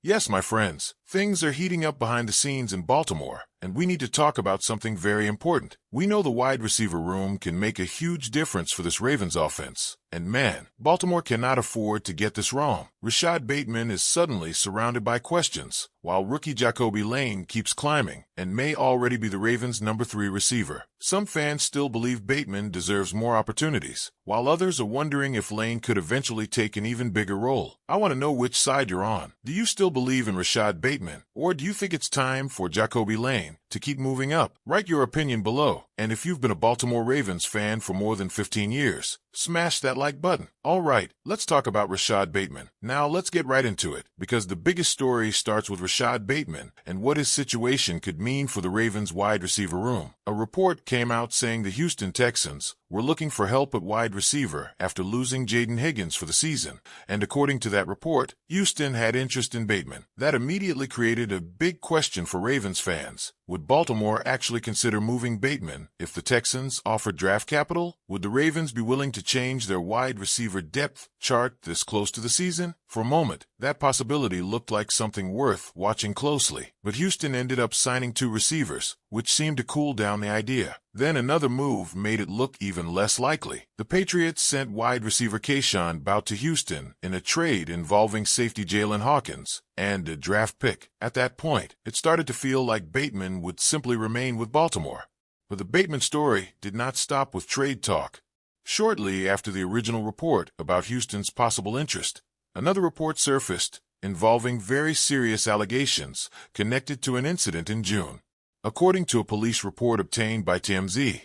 Yes, my friends, things are heating up behind the scenes in Baltimore, and we need to talk about something very important. We know the wide receiver room can make a huge difference for this Ravens offense. And man, Baltimore cannot afford to get this wrong. Rashad Bateman is suddenly surrounded by questions, while rookie Jacoby Lane keeps climbing and may already be the Ravens' number 3 receiver. Some fans still believe Bateman deserves more opportunities, while others are wondering if Lane could eventually take an even bigger role. I want to know which side you're on. Do you still believe in Rashad Bateman, or do you think it's time for Jacoby Lane to keep moving up? Write your opinion below. And if you've been a Baltimore Ravens fan for more than 15 years, smash that like button. All right, let's talk about Rashad Bateman. Now let's get right into it, because the biggest story starts with Rashad Bateman and what his situation could mean for the Ravens wide receiver room. A report came out saying the Houston Texans were looking for help at wide receiver after losing Jaden Higgins for the season, and according to that report, Houston had interest in Bateman. That immediately created a big question for Ravens fans. Would Baltimore actually consider moving Bateman if the Texans offered draft capital? Would the Ravens be willing to change their wide receiver depth chart this close to the season? For a moment, that possibility looked like something worth watching closely, but Houston ended up signing 2 receivers, which seemed to cool down the idea. Then another move made it look even less likely. The Patriots sent wide receiver Kayshon Boutte to Houston in a trade involving safety Jalen Hawkins and a draft pick. At that point, it started to feel like Bateman would simply remain with Baltimore. But the Bateman story did not stop with trade talk. Shortly after the original report about Houston's possible interest, another report surfaced involving very serious allegations connected to an incident in June. According to a police report obtained by TMZ,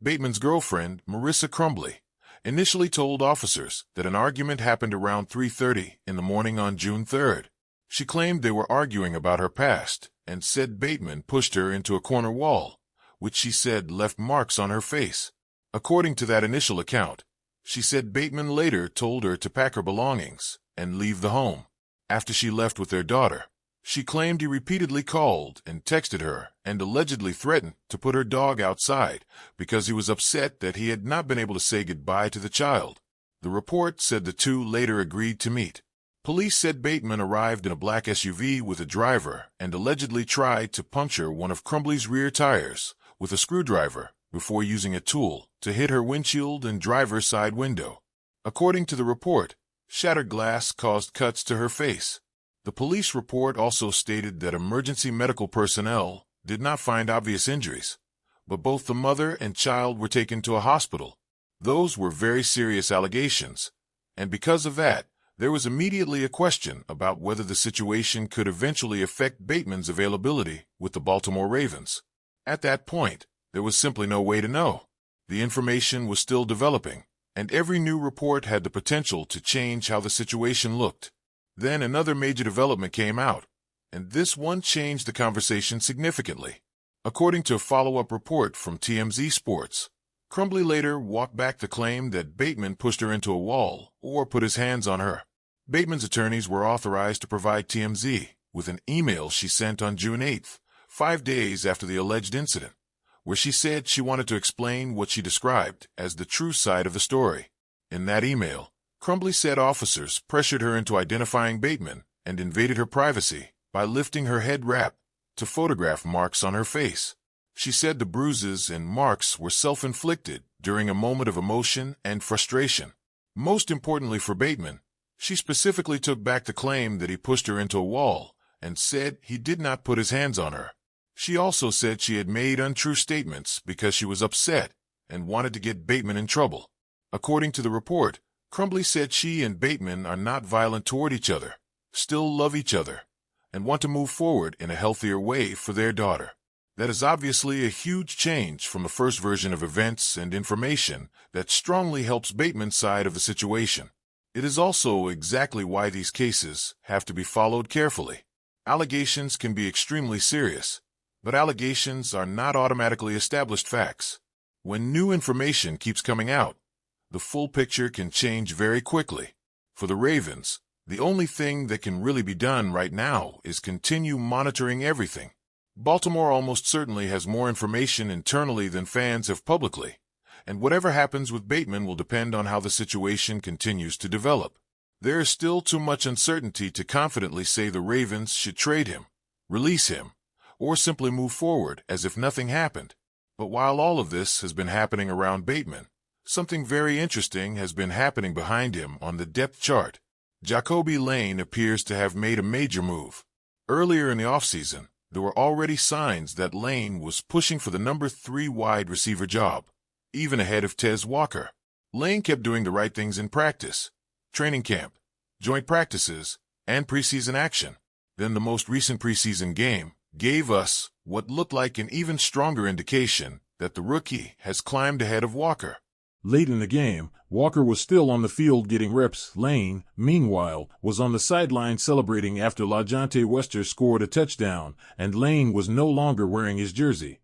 Bateman's girlfriend, Marissa Crumbley, initially told officers that an argument happened around 3:30 in the morning on June 3rd. She claimed they were arguing about her past and said Bateman pushed her into a corner wall, which she said left marks on her face. According to that initial account, she said Bateman later told her to pack her belongings and leave the home. After she left with their daughter, she claimed he repeatedly called and texted her and allegedly threatened to put her dog outside because he was upset that he had not been able to say goodbye to the child. The report said the two later agreed to meet. Police said Bateman arrived in a black SUV with a driver and allegedly tried to puncture one of Crumbley's rear tires with a screwdriver before using a tool to hit her windshield and driver's side window. According to the report, shattered glass caused cuts to her face. The police report also stated that emergency medical personnel did not find obvious injuries, but both the mother and child were taken to a hospital. Those were very serious allegations, and because of that, there was immediately a question about whether the situation could eventually affect Bateman's availability with the Baltimore Ravens. At that point, there was simply no way to know. The information was still developing, and every new report had the potential to change how the situation looked. Then another major development came out, and this one changed the conversation significantly. According to a follow-up report from TMZ Sports, Crumbley later walked back the claim that Bateman pushed her into a wall or put his hands on her. Bateman's attorneys were authorized to provide TMZ with an email she sent on June 8th, 5 days after the alleged incident, where she said she wanted to explain what she described as the true side of the story. In that email, Crumbley said officers pressured her into identifying Bateman and invaded her privacy by lifting her head wrap to photograph marks on her face. She said the bruises and marks were self-inflicted during a moment of emotion and frustration. Most importantly for Bateman, she specifically took back the claim that he pushed her into a wall and said he did not put his hands on her. She also said she had made untrue statements because she was upset and wanted to get Bateman in trouble. According to the report, Crumbley said she and Bateman are not violent toward each other, still love each other, and want to move forward in a healthier way for their daughter. That is obviously a huge change from the first version of events and information that strongly helps Bateman's side of the situation. It is also exactly why these cases have to be followed carefully. Allegations can be extremely serious, but allegations are not automatically established facts. When new information keeps coming out, the full picture can change very quickly. For the Ravens, the only thing that can really be done right now is continue monitoring everything. Baltimore almost certainly has more information internally than fans have publicly, and whatever happens with Bateman will depend on how the situation continues to develop. There is still too much uncertainty to confidently say the Ravens should trade him, release him, or simply move forward as if nothing happened. But while all of this has been happening around Bateman, something very interesting has been happening behind him on the depth chart. Jacoby Lane appears to have made a major move. Earlier in the offseason, there were already signs that Lane was pushing for the number 3 wide receiver job, even ahead of Tez Walker. Lane kept doing the right things in practice, training camp, joint practices, and preseason action. Then the most recent preseason game gave us what looked like an even stronger indication that the rookie has climbed ahead of Walker. Late in the game, Walker was still on the field getting reps. Lane, meanwhile, was on the sideline celebrating after LaJohntay Wester scored a touchdown, and Lane was no longer wearing his jersey.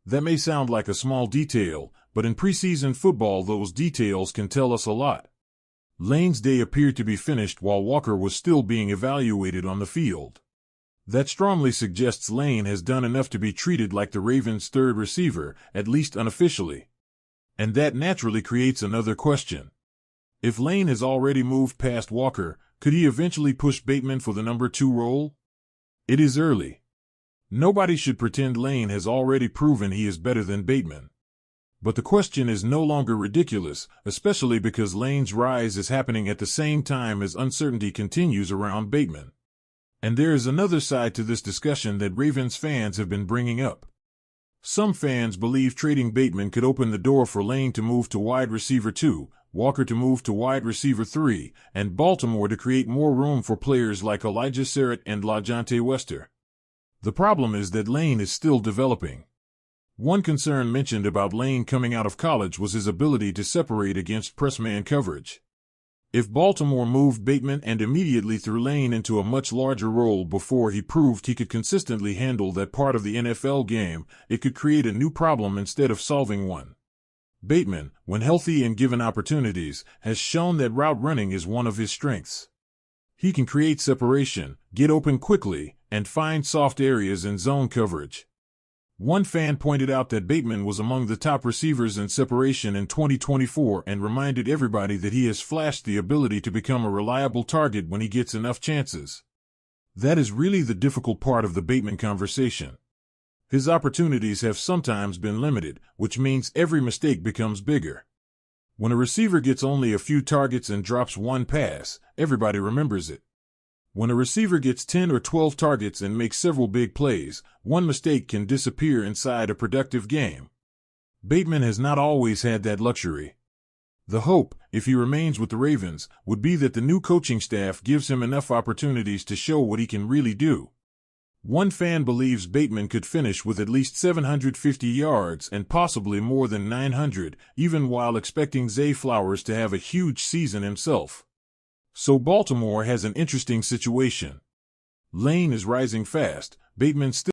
That may sound like a small detail, but in preseason football those details can tell us a lot. Lane's day appeared to be finished while Walker was still being evaluated on the field. That strongly suggests Lane has done enough to be treated like the Ravens' third receiver, at least unofficially. And that naturally creates another question. If Lane has already moved past Walker, could he eventually push Bateman for the number 2 role? It is early. Nobody should pretend Lane has already proven he is better than Bateman. But the question is no longer ridiculous, especially because Lane's rise is happening at the same time as uncertainty continues around Bateman. And there is another side to this discussion that Ravens fans have been bringing up. Some fans believe trading Bateman could open the door for Lane to move to wide receiver 2, Walker to move to wide receiver 3, and Baltimore to create more room for players like Elijah Sarrett and LaJohntay Wester. The problem is that Lane is still developing. One concern mentioned about Lane coming out of college was his ability to separate against press-man coverage. If Baltimore moved Bateman and immediately threw Lane into a much larger role before he proved he could consistently handle that part of the NFL game, it could create a new problem instead of solving one. Bateman, when healthy and given opportunities, has shown that route running is one of his strengths. He can create separation, get open quickly, and find soft areas in zone coverage. One fan pointed out that Bateman was among the top receivers in separation in 2024 and reminded everybody that he has flashed the ability to become a reliable target when he gets enough chances. That is really the difficult part of the Bateman conversation. His opportunities have sometimes been limited, which means every mistake becomes bigger. When a receiver gets only a few targets and drops one pass, everybody remembers it. When a receiver gets 10 or 12 targets and makes several big plays, one mistake can disappear inside a productive game. Bateman has not always had that luxury. The hope, if he remains with the Ravens, would be that the new coaching staff gives him enough opportunities to show what he can really do. One fan believes Bateman could finish with at least 750 yards and possibly more than 900, even while expecting Zay Flowers to have a huge season himself. So Baltimore has an interesting situation. Lane is rising fast, Bateman still